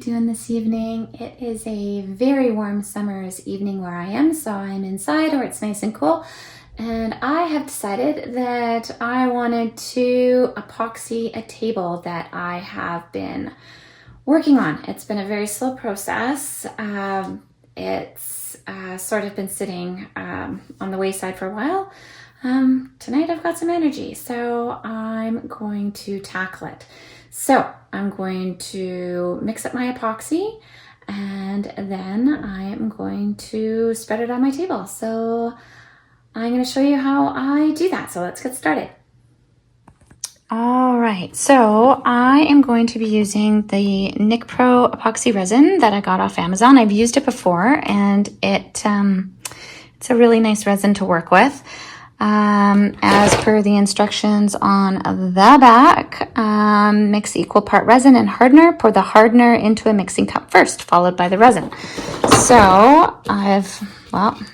doing this evening? It is a very warm summer's evening where I am, so I'm inside where it's nice and cool. And I have decided that I wanted to epoxy a table that I have been working on. It's been a very slow process. It's sort of been sitting on the wayside for a while. Tonight I've got some energy, so I'm going to tackle it. So I'm going to mix up my epoxy and then I am going to spread it on my table. So I'm going to show you how I do that. So let's get started. All right, so I am going to be using the Nic Pro epoxy resin that I got off Amazon. I've used it before and it's a really nice resin to work with. As per the instructions on the back, mix equal part resin and hardener. Pour the hardener into a mixing cup first, followed by the resin. So I've,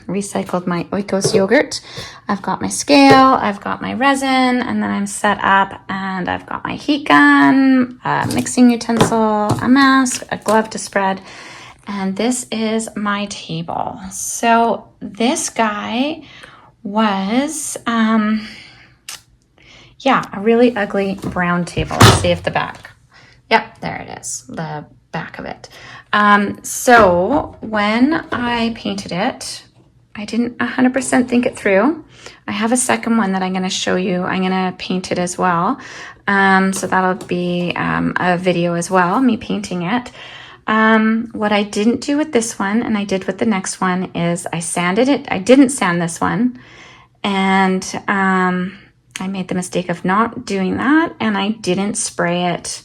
recycled my Oikos yogurt. I've got my scale, I've got my resin, and then I'm set up and I've got my heat gun, a mixing utensil, a mask, a glove to spread, and this is my table. So this guy was, a really ugly brown table. Let's see if the back. Yep, there it is, the back of it. So when I painted it, I didn't 100% think it through. I have a second one that I'm going to show you. I'm going to paint it as well. So that'll be a video as well, me painting it. What I didn't do with this one, and I did with the next one, is I sanded it. I didn't sand this one. And I made the mistake of not doing that. And I didn't spray it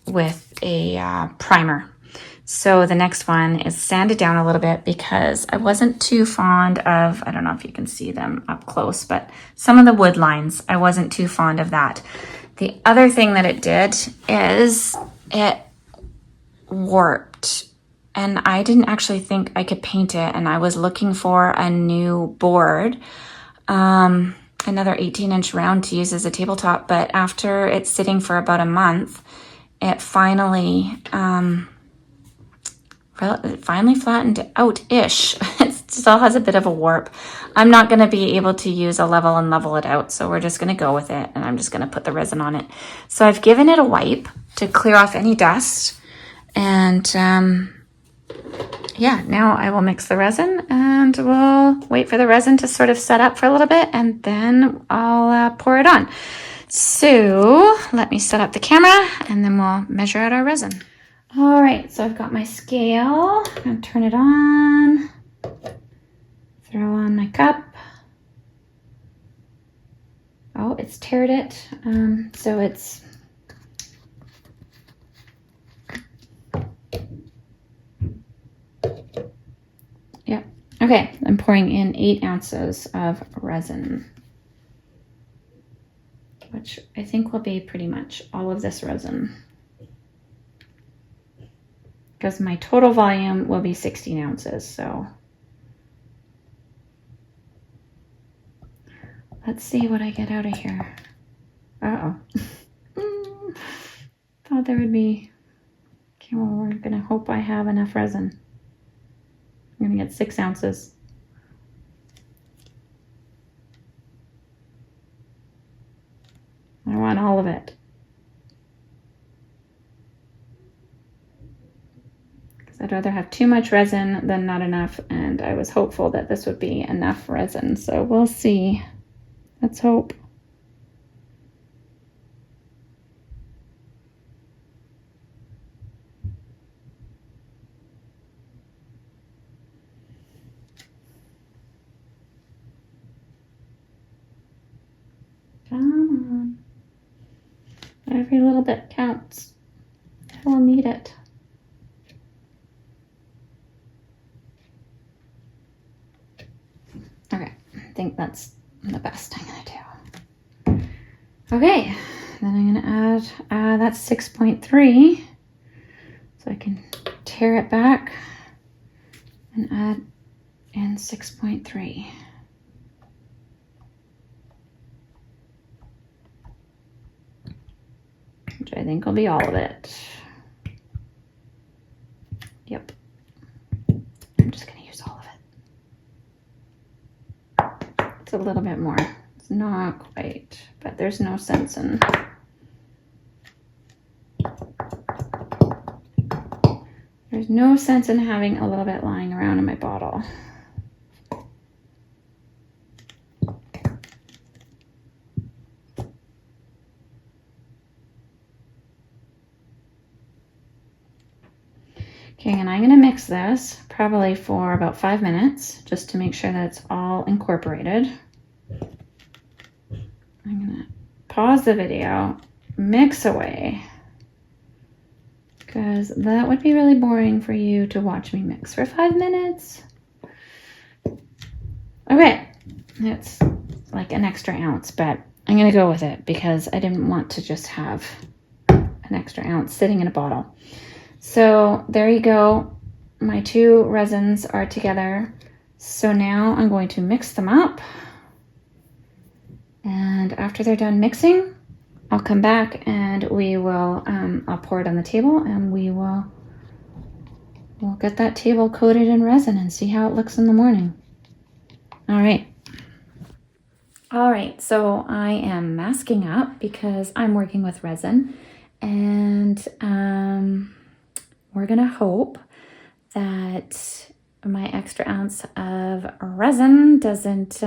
with a primer. So the next one is sanded down a little bit because I wasn't too fond of, I don't know if you can see them up close, but some of the wood lines, I wasn't too fond of that. The other thing that it did is it warped, and I didn't actually think I could paint it, and I was looking for a new board, another 18-inch round to use as a tabletop, but after it's sitting for about a month, it finally flattened out-ish. It still has a bit of a warp. I'm not going to be able to use a level and level it out, so we're just going to go with it, and I'm just going to put the resin on it. So I've given it a wipe to clear off any dust, and now I will mix the resin, and we'll wait for the resin to sort of set up for a little bit, and then I'll pour it on. So let me set up the camera, and then we'll measure out our resin. All right, so I've got my scale. I'm gonna turn it on, throw on my cup. Oh, it's tiered it, so it's, yeah. Okay, I'm pouring in 8 ounces of resin, which I think will be pretty much all of this resin, because my total volume will be 16 ounces. So let's see what I get out of here. Uh-oh. Thought there would be, okay, well, we're gonna hope I have enough resin. I'm gonna get 6 ounces. I want all of it. I'd rather have too much resin than not enough, and I was hopeful that this would be enough resin, so we'll see. Let's hope. Come on. Every little bit counts. I will need it. Okay, I think that's the best I'm gonna do. Okay, then I'm gonna add, that's 6.3. So I can tear it back and add in 6.3. Which I think will be all of it. little bit more. It's not quite, but there's no sense in having a little bit lying around in my bottle. Okay, and I'm going to mix this probably for about 5 minutes just to make sure that it's all incorporated. I'm going to pause the video, mix away, because that would be really boring for you to watch me mix for 5 minutes. Okay, it's like an extra ounce, but I'm going to go with it because I didn't want to just have an extra ounce sitting in a bottle. So there you go. My two resins are together. So now I'm going to mix them up. And after they're done mixing, I'll come back and we will, I'll pour it on the table and we'll get that table coated in resin and see how it looks in the morning. All right. All right, so I am masking up because I'm working with resin, and we're gonna hope that my extra ounce of resin doesn't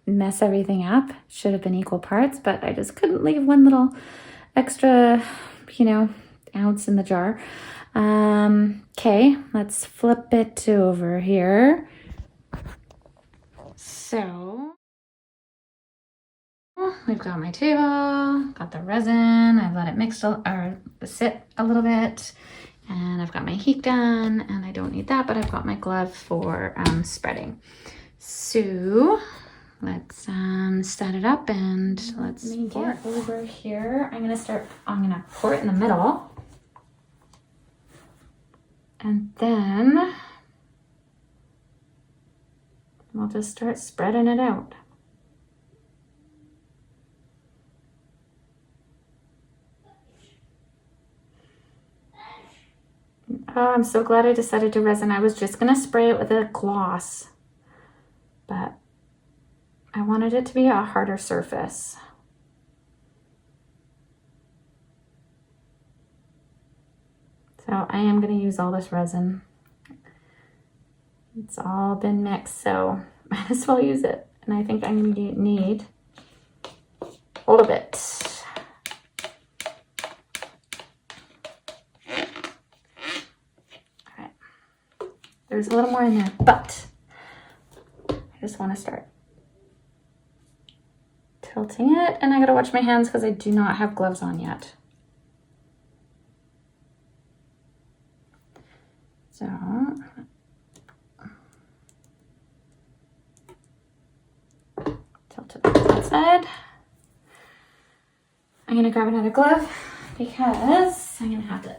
mess everything up. Should have been equal parts, but I just couldn't leave one little extra, ounce in the jar. Okay, let's flip it over here. So we've got my table, got the resin, I've let it mix or sit a little bit, and I've got my heat gun, and I don't need that, but I've got my glove for spreading. So let's set it up and let's get over here. I'm gonna pour it in the middle, and then we'll just start spreading it out. Oh, I'm so glad I decided to resin. I was just gonna spray it with a gloss, but I wanted it to be a harder surface. So I am gonna use all this resin. It's all been mixed, so might as well use it. And I think I'm gonna need a little bit. There's a little more in there, but I just want to start tilting it, and I gotta watch my hands because I do not have gloves on yet. So tilt it to that side. I'm gonna grab another glove because I'm gonna have to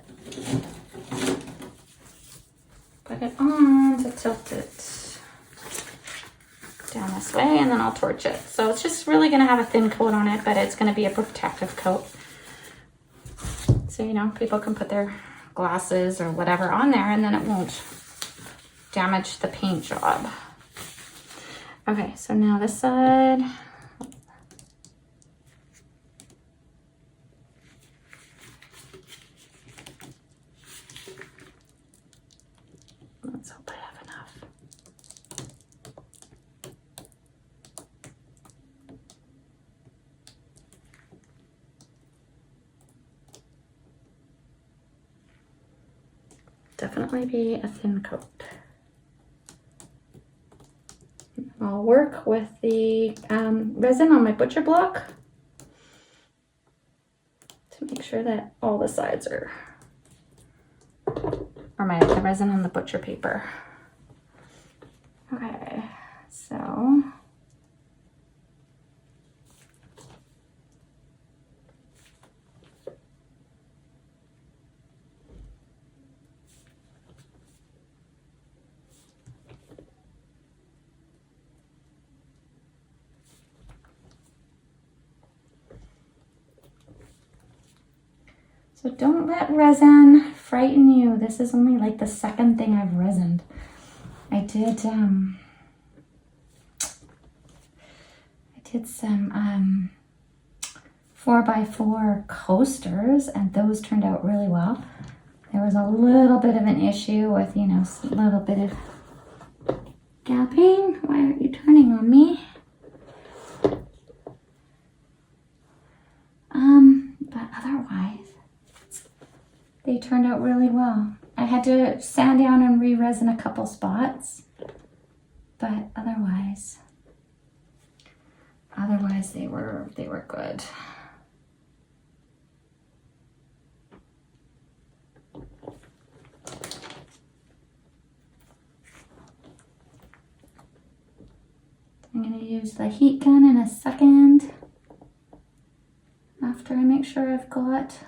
put it on to tilt it down this way, and then I'll torch it. So it's just really gonna have a thin coat on it, but it's gonna be a protective coat. So, people can put their glasses or whatever on there, and then it won't damage the paint job. Okay, so now this side. Let's hope I have enough. Definitely be a thin coat. I'll work with the resin on my butcher block to make sure that all the sides are, or the resin on the butcher paper. Okay, so don't let resin frighten you. This is only like the second thing I've resined. I did made some 4x4 coasters, and those turned out really well. There was a little bit of an issue with, you know, a little bit of gapping. Why aren't you turning on me? But otherwise, they turned out really well. I had to sand down and re-resin a couple spots, but otherwise they were good. I'm going to use the heat gun in a second after I make sure I've got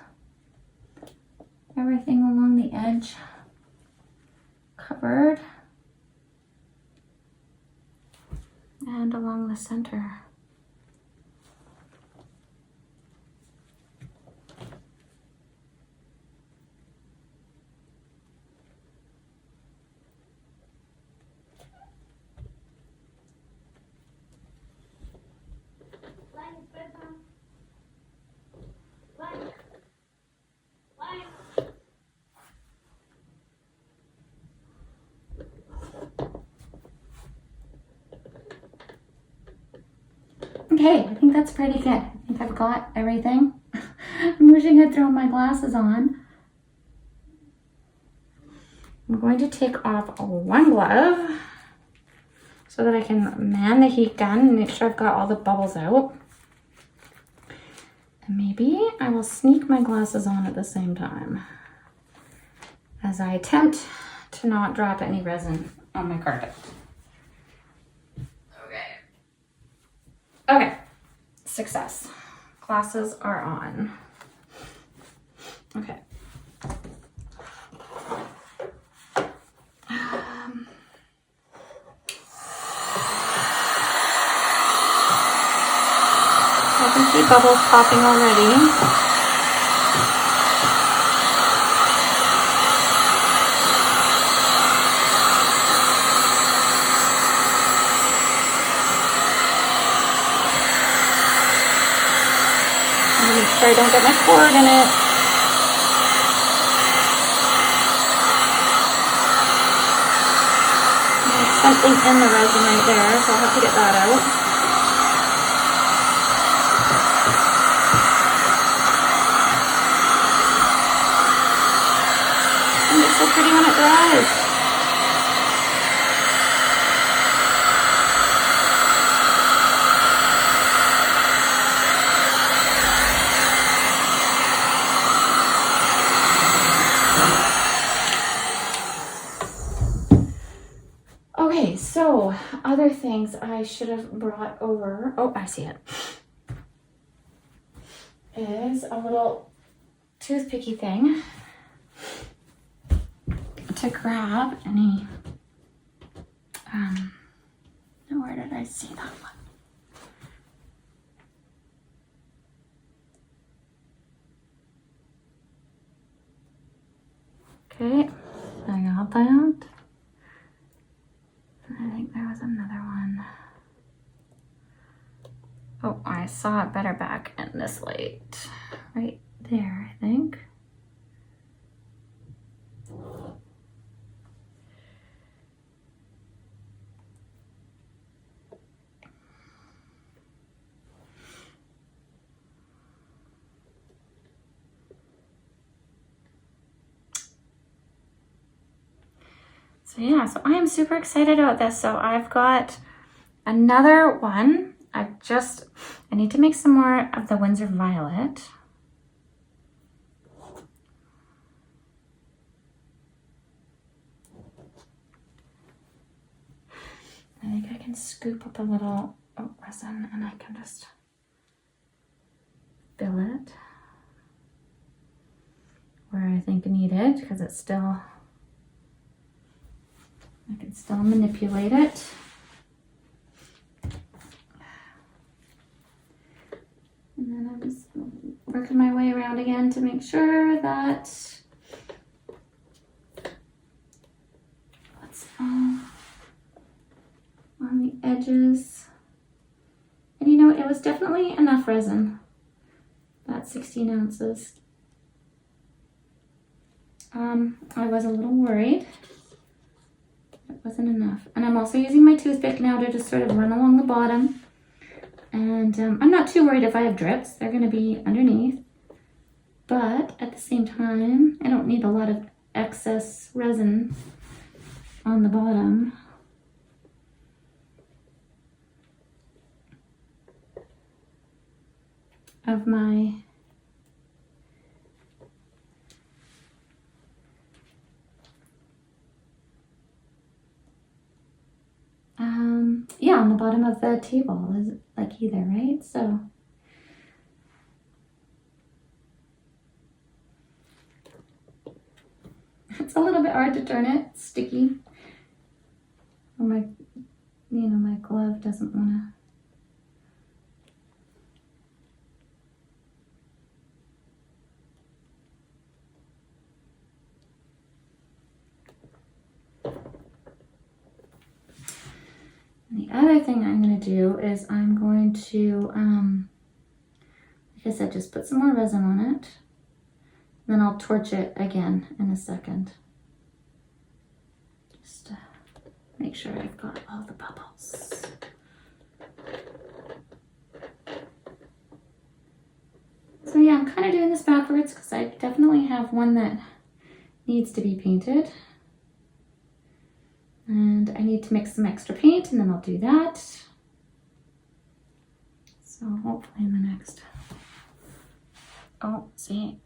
everything along the edge covered and along the center. Okay, I think that's pretty good. I think I've got everything. I'm wishing I'd thrown my glasses on. I'm going to take off one glove so that I can man the heat gun and make sure I've got all the bubbles out. And maybe I will sneak my glasses on at the same time as I attempt to not drop any resin on my carpet. Okay, success. Glasses are on. Okay. I can see bubbles popping already. Make sure I don't get my cord in it. There's something in the resin right there, so I'll have to get that out. And it's so pretty when it dries. Okay, so other things I should have brought over, oh, I see it, is a little toothpicky thing to grab any, where did I see that one? Okay, I got that. I think there was another one. Oh, I saw it better back in this light. Right there, I think. So yeah, so I am super excited about this. So I've got another one. I need to make some more of the Windsor Violet. I think I can scoop up a little resin and I can just fill it where I think needed, because it's still, I can still manipulate it. And then I'm just working my way around again to make sure that it's all on the edges. And you know, it was was definitely enough resin. About 16 ounces. I was a little worried. It wasn't enough. And I'm also using my toothpick now to just sort of run along the bottom. And I'm not too worried if I have drips. They're going to be underneath. But at the same time, I don't need a lot of excess resin on the bottom. Of my yeah, on the bottom of the table is like either, right? So it's a little bit hard to turn it. It's sticky. Or my, my glove doesn't want to. The other thing I'm going to do is I'm going to, like I said, just put some more resin on it. Then I'll torch it again in a second. Just make sure I've got all the bubbles. So yeah, I'm kind of doing this backwards because I definitely have one that needs to be painted. And I need to mix some extra paint, and then I'll do that. So hopefully in the next, oh, see.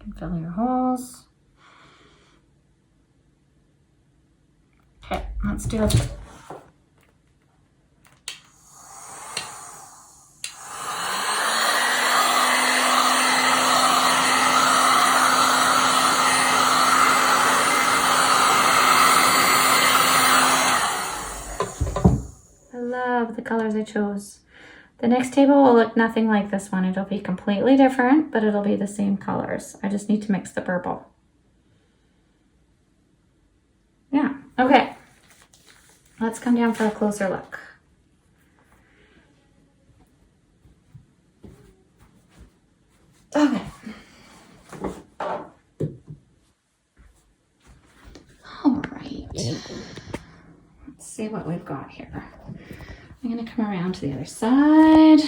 You can fill your holes. Okay, let's do it. The colors I chose. The next table will look nothing like this one. It'll be completely different, but it'll be the same colors. I just need to mix the purple. Yeah, okay. Let's come down for a closer look. Okay. All right. Let's see what we've got here. I'm going to come around to the other side.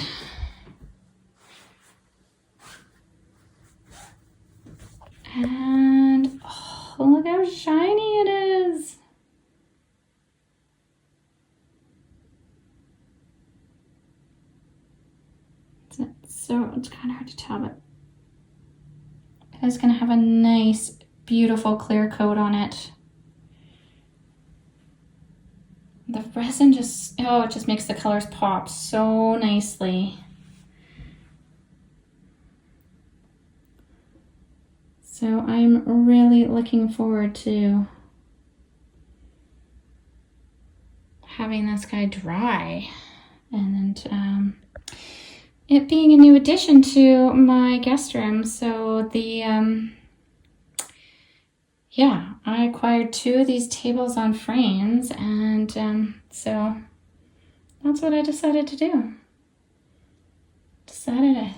And oh, look how shiny it is. So it's kind of hard to tell, but it is going to have a nice, beautiful clear coat on it. The resin just, oh, it just makes the colors pop so nicely. So I'm really looking forward to having this guy dry and it being a new addition to my guest room. So the, yeah, I acquired 2 of these tables on frames, and so that's what I decided to do. Decided I'd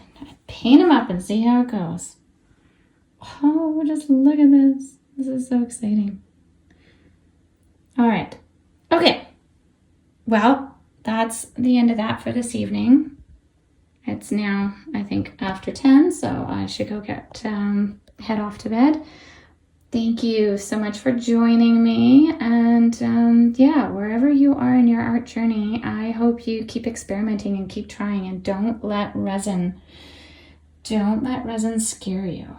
paint them up and see how it goes. Oh, just look at this. This is so exciting. All right. Okay. Well, that's the end of that for this evening. It's now, I think, after 10, so I should go get head off to bed. Thank you so much for joining me, and yeah, wherever you are in your art journey, I hope you keep experimenting and keep trying, and don't let resin scare you.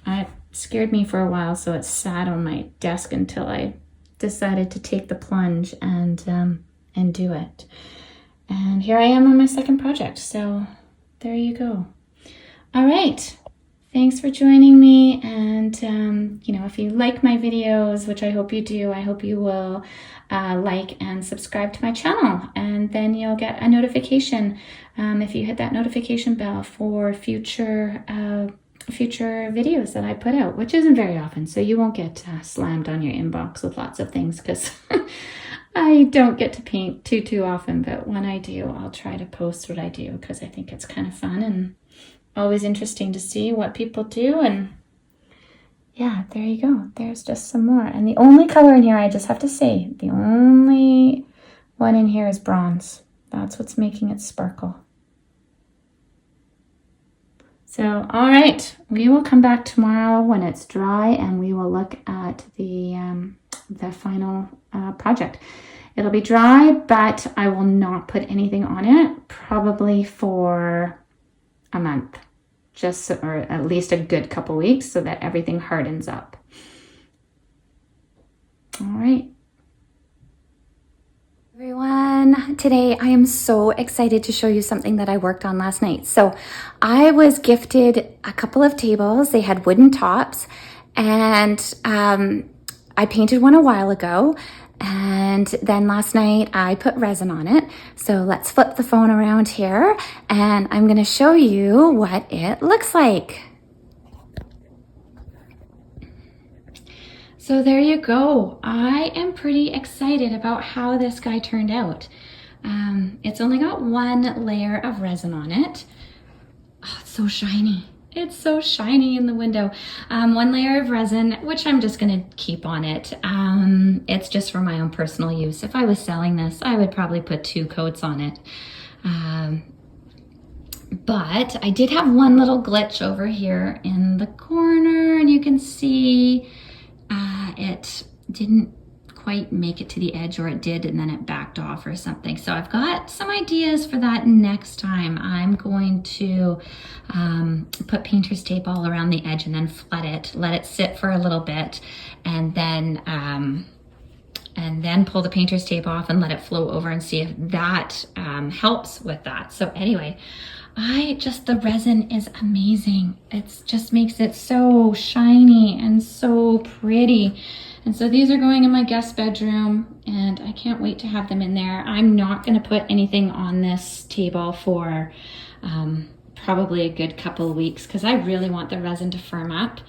It scared me for a while, so it sat on my desk until I decided to take the plunge and do it. And here I am on my second project, so there you go. All right. Thanks for joining me, and if you like my videos, which I hope you do, I hope you will like and subscribe to my channel, and then you'll get a notification if you hit that notification bell for future future videos that I put out, which isn't very often, so you won't get slammed on your inbox with lots of things, because I don't get to paint too often, but when I do, I'll try to post what I do, because I think it's kind of fun and always interesting to see what people do. And yeah, there you go. There's just some more. And the only color in here, I just have to say, the only one in here is bronze. That's what's making it sparkle. So, all right, we will come back tomorrow when it's dry, and we will look at the final project. It'll be dry, but I will not put anything on it, probably for a month, just so, or at least a good couple weeks, so that everything hardens up. All right. Everyone, today I am so excited to show you something that I worked on last night. So I was gifted a couple of tables. They had wooden tops, and I painted one a while ago, and then last night I put resin on it. So let's flip the phone around here, and I'm going to show you what it looks like. So there you go. I am pretty excited about how this guy turned out. It's only got one layer of resin on it. Oh, it's so shiny. It's so shiny in the window. One layer of resin, which I'm just gonna keep on it. It's just for my own personal use. If I was selling this, I would probably put 2 coats on it. But I did have one little glitch over here in the corner, and you can see it didn't quite make it to the edge, or it did and then it backed off or something. So I've got some ideas for that next time. I'm going to put painter's tape all around the edge and then flood it, let it sit for a little bit, and then pull the painter's tape off and let it flow over and see if that helps with that. So anyway, the resin is amazing. It just makes it so shiny and so pretty. And so these are going in my guest bedroom, and I can't wait to have them in there. I'm not going to put anything on this table for probably a good couple of weeks, because I really want the resin to firm up.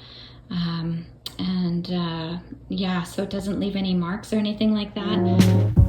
Yeah, so it doesn't leave any marks or anything like that.